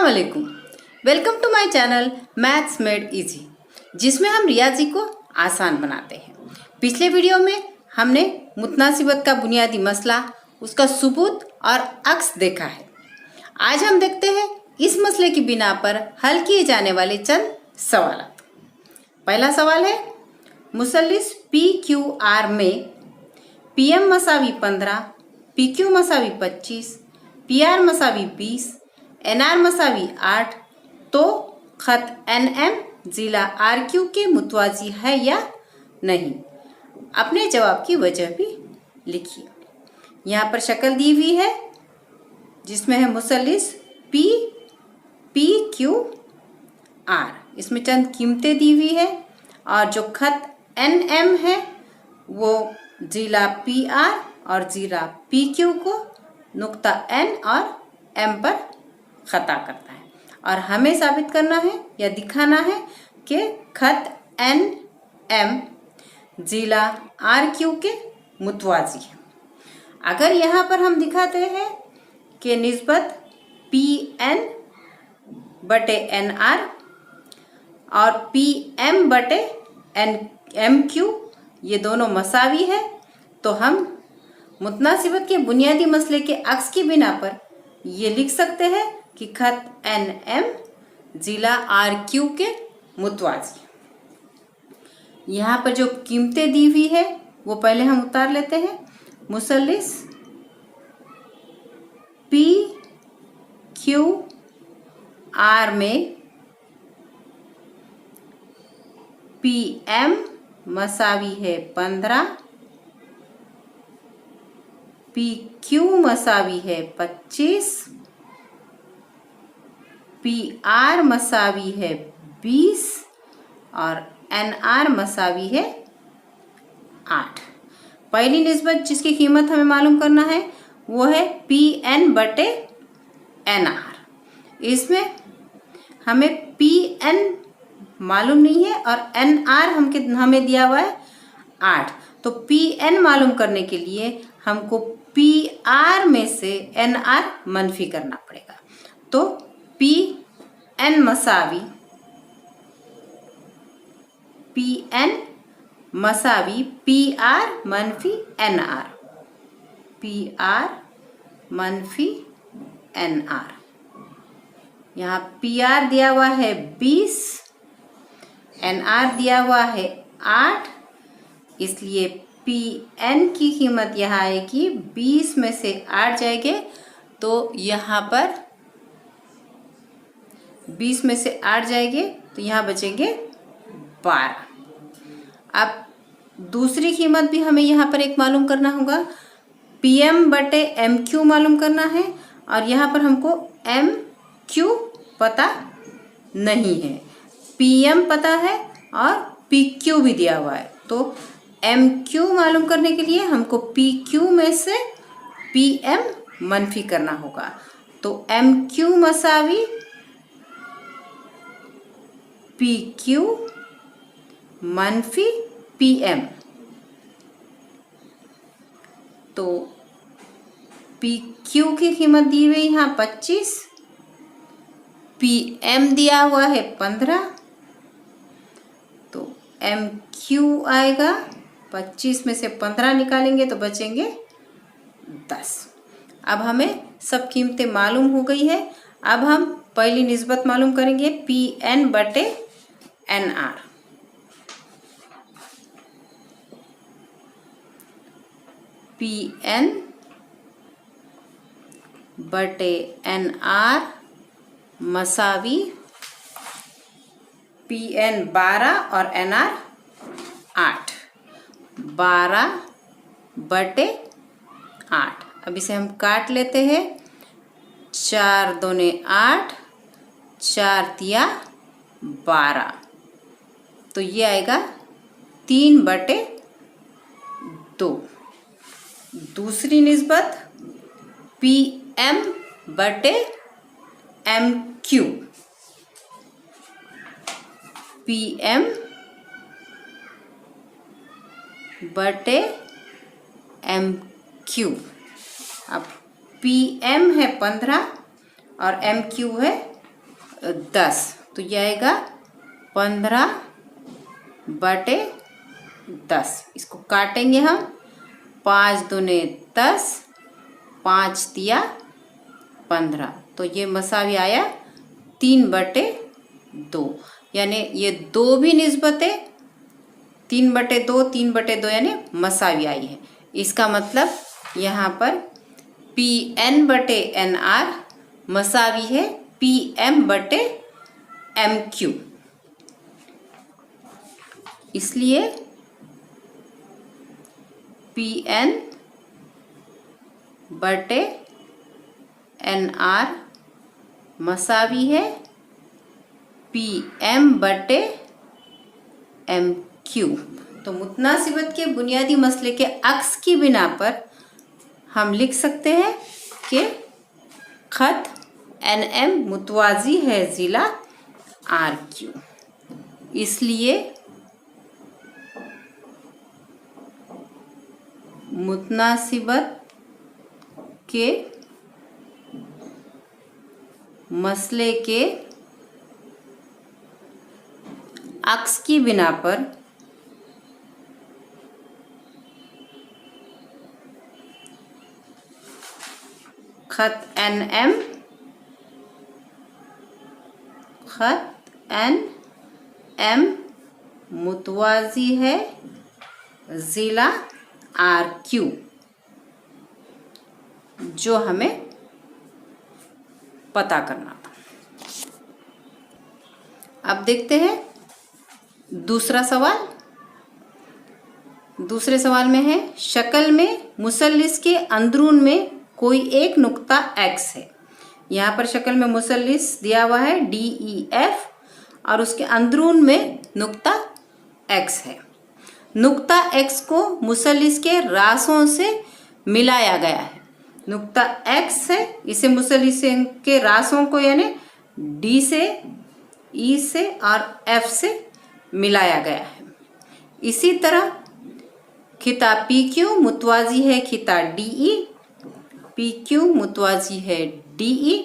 अस्सलामुअलैकुम। Welcome to my channel maths made easy, जिसमें हम रियाजी को आसान बनाते हैं। पिछले वीडियो में हमने मुतनासिबत का बुनियादी मसला, उसका सबूत और अक्स देखा है। आज हम देखते हैं इस मसले की बिना पर हल किए जाने वाले चंद सवाल। पहला सवाल है, मुसल्लिस PQR में PM मसावी 15, PQ मसावी 25, PR मसावी 20, NR मसावी 8, तो खत NM ज़िला RQ के मुतवाज़ी है या नहीं। अपने जवाब की वजह भी लिखिए। यहाँ पर शक्ल दी हुई है जिसमें है मुसल्लिस PQR, इसमें चंद कीमतें दी हुई है और जो खत NM है वो ज़िला PR और ज़िला PQ को नुक्ता N और M पर ख़ता करता है और हमें साबित करना है या दिखाना है कि खत NM ज़िला RQ के मुतवाज़ी है। अगर यहाँ पर हम दिखाते हैं कि निस्बत PN बटे NR और PM बटे MQ ये दोनों मसावी है, तो हम मुतनासिबत के बुनियादी मसले के अक्स की बिना पर ये लिख सकते हैं कि खत NM ज़िला RQ के मुतवाज़ी। यहाँ पर जो कीमतें दी हुई है वो पहले हम उतार लेते हैं। मुसल्लिस PQR में PM मसावी है 15, PQ मसावी है 25, PR मसावी है 20 और NR मसावी है 8। पहली निस्बत जिसकी कीमत हमें मालूम करना है वो है PN बटे NR। इसमें हमें PN मालूम नहीं है और NR हमें दिया हुआ है 8, तो PN मालूम करने के लिए हमको PR में से NR मनफी करना पड़ेगा। तो PN मसावी PR मनफी NR, PR मनफी NR। यहाँ PR दिया हुआ है 20, NR दिया हुआ है 8, इसलिए PN की कीमत यहाँ आएगी 20 में से 8 जाएंगे तो यहाँ पर 20 में से 8 जाएंगे तो यहाँ बचेंगे 12। अब दूसरी कीमत भी हमें यहाँ पर एक मालूम करना होगा। PM बटे MQ मालूम करना है और यहाँ पर हमको MQ पता नहीं है, PM पता है और PQ भी दिया हुआ है, तो MQ मालूम करने के लिए हमको PQ में से PM मनफी करना होगा। तो MQ मसावी PQ मनफी PM, तो PQ की कीमत दी हुई यहाँ 25, PM दिया हुआ है 15, तो MQ आएगा 25 में से 15 निकालेंगे तो बचेंगे 10। अब हमें सब कीमतें मालूम हो गई है। अब हम पहली निस्बत मालूम करेंगे PN बटे NR। PN बटे NR मसावी PN 12 और NR 8, 12 बटे 8। अब इसे हम काट लेते हैं। 4 दूने 8, 4 तिया 12, तो ये आएगा 3 बटे 2। दूसरी निस्बत PM बटे MQ, PM बटे MQ। अब PM है 15 और MQ है 10, तो ये आएगा 15/10। इसको काटेंगे हम, 5 दूने 10, 5 तिया 15, तो ये मसावी आया 3/2। यानी ये 2 भी निस्बत है, 3/2, 3/2 यानी मसावी आई है। इसका मतलब यहाँ पर PN/NR मसावी है PM/MQ। इसलिए PN/NR मसावी है PM/MQ। तो मुतनासिबत के बुनियादी मसले के अक्स की बिना पर हम लिख सकते हैं कि खत NM मुतवाजी है ज़िला RQ। इसलिए मुतनासिबत के मसले के अक्स की बिना पर खत NM मुतवाजी है ज़िला RQ, जो हमें पता करना था। अब देखते हैं दूसरा सवाल। दूसरे सवाल में है, शक्ल में मुसल्लिस के अंदरून में कोई एक नुक्ता X है। यहाँ पर शक्ल में मुसल्लिस दिया हुआ है DEF और उसके अंदरून में नुक्ता X है। नुक्ता X को मुसल्लिस के रासों से मिलाया गया है। नुक्ता X है, इसे मुसल्लिस के रासों को यानी D से, E से और F से मिलाया गया है। इसी तरह खिता PQ मुतवाजी है खिता DE, PQ मुतवाजी है DE,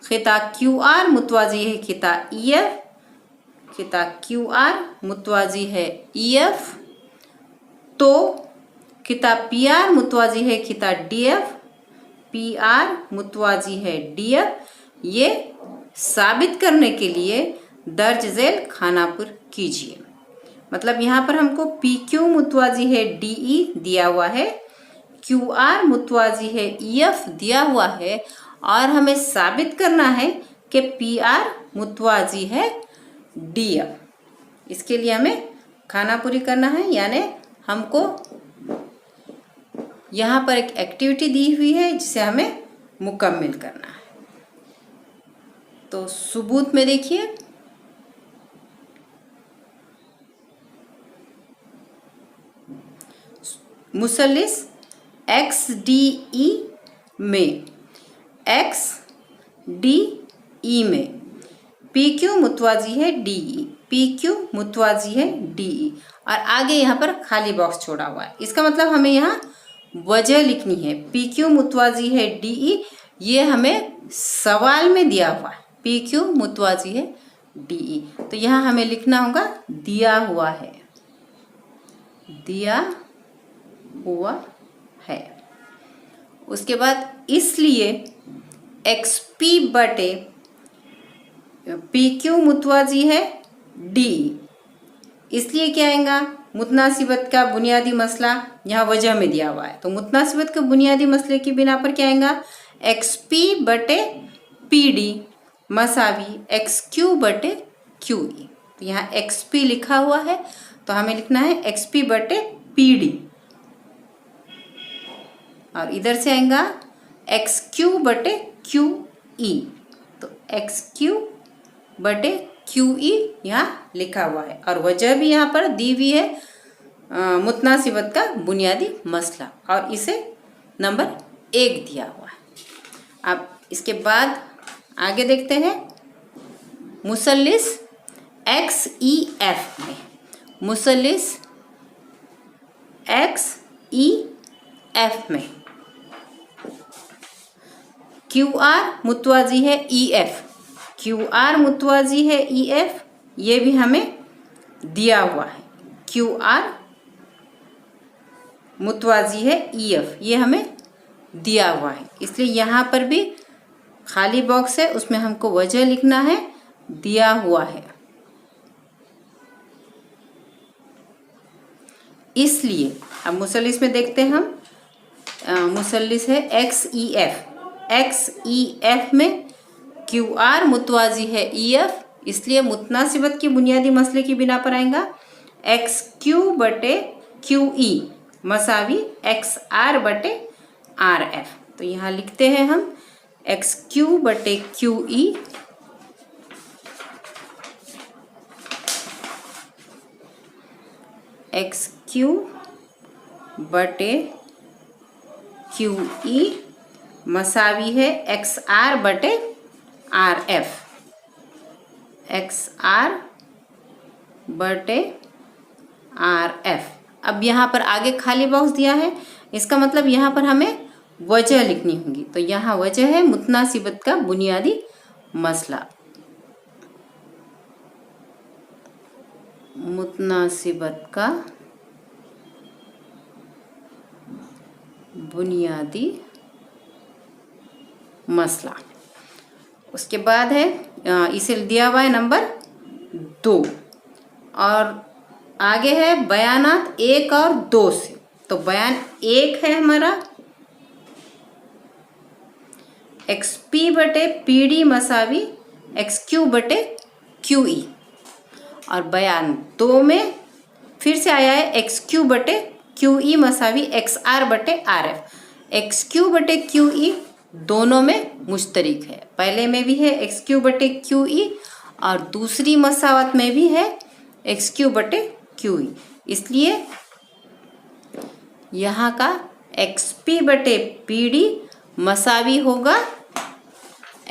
खिता QR मुतवाजी है खिता EF, खिता QR मुतवाजी है EF, तो खिता PR मुतवाजी है खिता DF, PR मुतवाजी है DF। ये साबित करने के लिए दर्ज झेल खानापुर कीजिए। मतलब यहाँ पर हमको PQ मुतवाजी है DE दिया हुआ है, QR मुतवाजी है EF दिया हुआ है और हमें साबित करना है कि PR मुतवाजी है DF। इसके लिए हमें खानापुरी करना है, यानी हमको यहाँ पर एक एक्टिविटी दी हुई है जिसे हमें मुकम्मिल करना है। तो सबूत में देखिए, मुसल्लिस XDE में में PQ मुतवाजी है DE, PQ मुतवाजी है DE और आगे यहाँ पर खाली बॉक्स छोड़ा हुआ है। इसका मतलब हमें यहाँ वजह लिखनी है। PQ मुतवाजी है DE, ये हमें सवाल में दिया हुआ है। PQ मुतवाजी है DE, तो यहाँ हमें लिखना होगा दिया हुआ है, दिया हुआ है। उसके बाद इसलिए XP/PQ मुतवाजी है DE, इसलिए क्या आएगा, मुतनासिबत का बुनियादी मसला यहाँ वजह में दिया हुआ है, तो मुतनासिबत के बुनियादी मसले की बिना पर क्या आएगा, XP/PD मसावी XQ/QE। तो यहाँ XP लिखा हुआ है तो हमें लिखना है XP/PD और इधर से आएगा XQ/QE, तो XQ/QE यहाँ लिखा हुआ है और वजह भी यहाँ पर दी हुई है, मुतनासिबत का बुनियादी मसला, और इसे नंबर 1 दिया हुआ है। अब इसके बाद आगे देखते हैं, मुसल्लिस XEF में, मुसल्लिस XEF में QR मुतवाजी है EF, QR मुतवाजी है EF, ये भी हमें दिया हुआ है। QR मुतवाजी है EF, ये हमें दिया हुआ है, इसलिए यहाँ पर भी खाली बॉक्स है, उसमें हमको वजह लिखना है, दिया हुआ है। इसलिए अब मुसल्लिस में देखते हैं हम, मुसल्लिस है XEF, XEF में QR मुतवाजी है EF, इसलिए मुतनासिबत की बुनियादी मसले की बिना पर आएगा XQ/QE मसावी XR/RF। तो यहाँ लिखते हैं हम XQ/QE XQ/QE मसावी है XR/RF, XR/RF। अब यहाँ पर आगे खाली बॉक्स दिया है, इसका मतलब यहाँ पर हमें वजह लिखनी होगी। तो यहाँ वजह है मुतनासिबत का बुनियादी मसला, मुतनासिबत का बुनियादी मसला। उसके बाद है, इसे दिया हुआ है नंबर 2 और आगे है बयानात 1 और 2 से। तो बयान 1 है हमारा XP/PD मसावी XQ/QE, और बयान 2 में फिर से आया है XQ/QE मसावी XR/RF। XQ/QE दोनों में मुश्तरिक है, पहले में भी है XQ/QE और दूसरी मसावत में भी है XQ/QE, इसलिए यहाँ का XP/PD मसावी होगा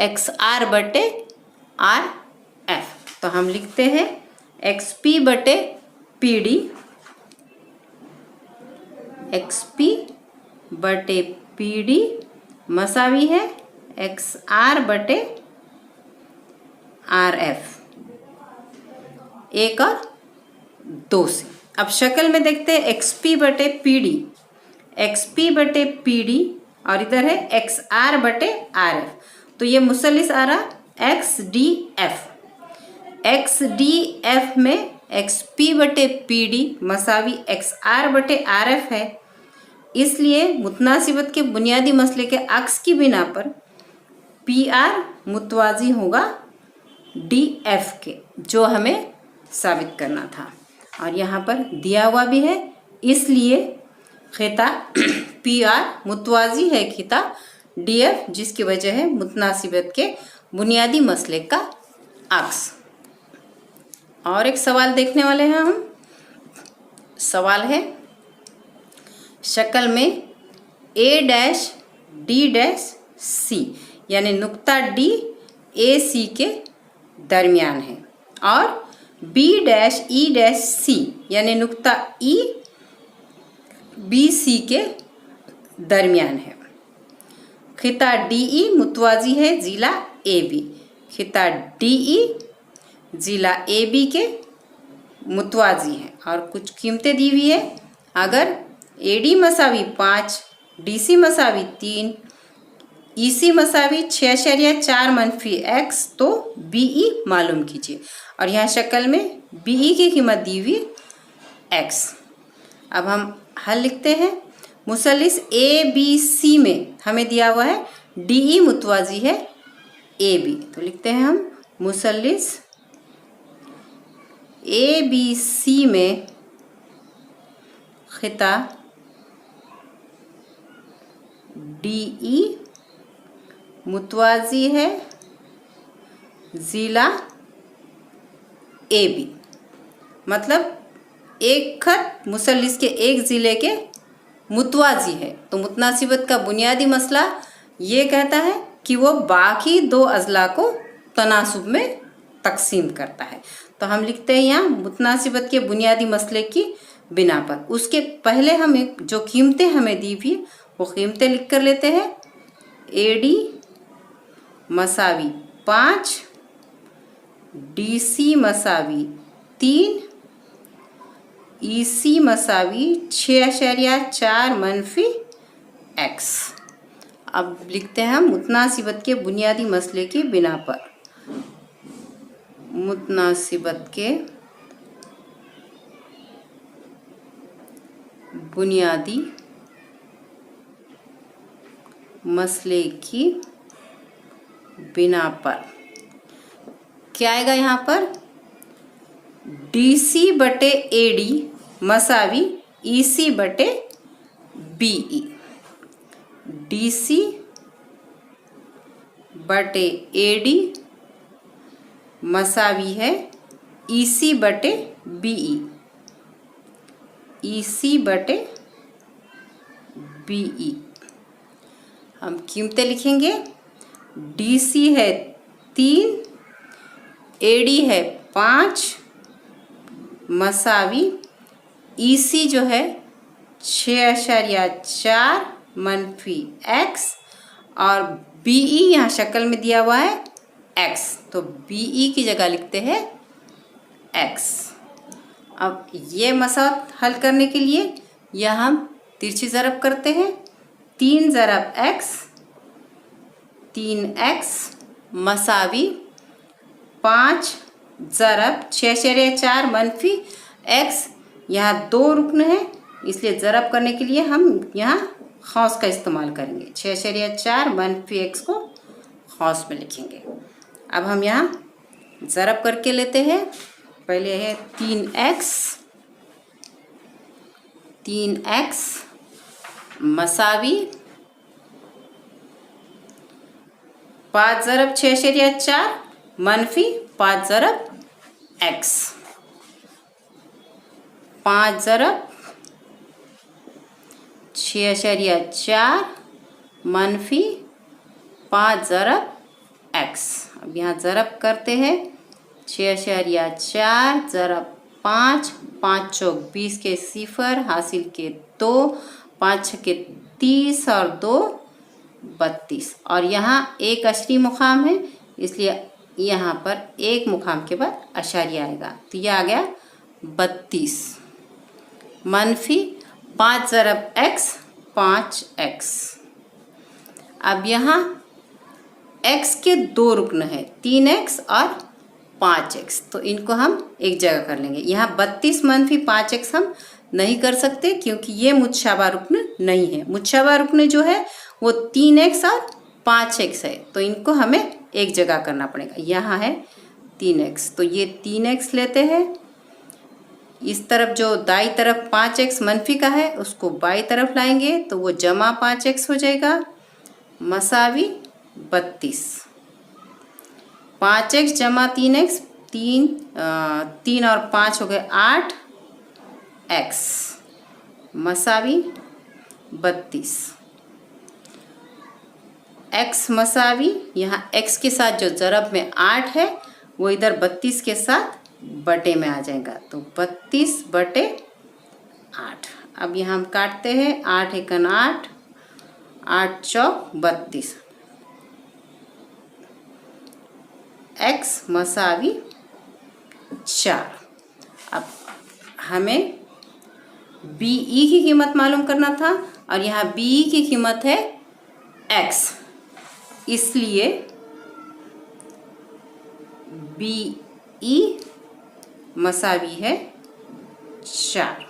XR/RF। तो हम लिखते हैं XP/PD मसावी है XR/RF 1 और 2 से। अब शक्ल में देखते हैं XP/PD और इधर है XR/RF। तो ये मुसल्लिस आ रहा XDF में XP/PD मसावी XR/RF है, इसलिए मुतनासिबत के बुनियादी मसले के अक्स की बिना पर PR मुतवाजी होगा DF के, जो हमें साबित करना था और यहाँ पर दिया हुआ भी है, इसलिए खिता PR मुतवाजी है खिता DF, जिसकी वजह है मुतनासिबत के बुनियादी मसले का अक्स। और एक सवाल देखने वाले हैं हम। सवाल है शक्ल में A-D-C यानी नुक्ता D AC के दरमियान है और B-E-C यानी नुक्ता E BC के दरमियान है। खिता DE मुतवाजी है ज़िला AB, खिता DE ज़िला AB के मुतवाजी है और कुछ कीमतें दी हुई है। अगर AD मसावी 5, DC मसावी 3, EC मसावी 6.4 - x, तो BE मालूम कीजिए। और यहाँ शक्ल में BE की कीमत दी हुई x। अब हम हल लिखते हैं। मुसल्लिस ABC में हमें दिया हुआ है DE मुतवाजी है AB, तो लिखते हैं हम मुसल्लिस ABC में खिता DE मुतवाजी है ज़िला AB, मतलब एक खत मुसल्लिस के एक ज़िले के मुतवाजी है। तो मुतनासिबत का बुनियादी मसला ये कहता है कि वो बाकी 2 अज़ला को तनासुब में तकसीम करता है। तो हम लिखते हैं यहाँ मुतनासिबत के बुनियादी मसले की बिना पर। उसके पहले हम जो कीमतें हमें दी हुई वो कीमतें लिख कर लेते हैं। AD मसावी 5, DC मसावी 3, EC मसावी 6.4 मनफी x। अब लिखते हैं हम मुतनासिबत के बुनियादी मसले की बिना पर। मुतनासिबत के बुनियादी मसले की बिना पर क्या आएगा यहाँ पर? DC बटे AD मसावी EC बटे BE। DC बटे AD मसावी है EC बटे BE। EC बटे BE। हम कीमतें लिखेंगे। DC है 3, AD है 5 मसावी EC जो है 6.4 मनफी x और BE यहाँ शक्ल में दिया हुआ है x, तो BE की जगह लिखते हैं x। अब ये मसाला हल करने के लिए यह हम तिरछी ज़रब करते हैं। 3 ज़रब x 3x मसावी 5 ज़रब 6.4 मनफी x। यहाँ 2 रुकन है, इसलिए ज़रब करने के लिए हम यहाँ खौस का इस्तेमाल करेंगे। 6.4 मनफी x को खौस में लिखेंगे। अब हम यहाँ ज़रब करके लेते हैं। पहले है 3x मसावी 5 ज़रब 6.4 मनफी 5 ज़रब x। 5 ज़रब 6.4 मनफी 5 ज़रब x। अब यहाँ ज़रब करते हैं। 6.4 ज़रब 5, 5 चौक 20 के 0 हासिल के 2, 5 छके 30 और 2 32। और यहाँ एक अशरी मुकाम है, इसलिए यहाँ पर एक मुकाम के बाद अशारिया आएगा, तो यह आ गया 32 मनफी 5 ज़रब x 5x। अब यहाँ x के 2 रुकन है 3x और 5x, तो इनको हम एक जगह कर लेंगे। यहाँ 32 मनफी 5x हम नहीं कर सकते क्योंकि ये मुतशाबा रुकन नहीं है। मुतशाबा रुकन जो है वो 3x और 5x है, तो इनको हमें एक जगह करना पड़ेगा। यहाँ है 3x, तो ये 3x लेते हैं। इस तरफ जो दाई तरफ 5x मनफी का है उसको बाई तरफ लाएंगे, तो वो जमा 5x हो जाएगा मसावी 32। 5x जमा 3x 3 और 5 हो गए 8x मसावी 32। x मसावी यहाँ x के साथ जो ज़रब में 8 है वो इधर 32 के साथ बटे में आ जाएगा, तो 32 बटे 8। अब यहाँ हम काटते हैं। 8 एकन 8, 8 चौक 32। x मसावी 4। अब हमें BE की कीमत मालूम करना था और यहाँ BE की कीमत है x, इसलिए BE मसावी है 4।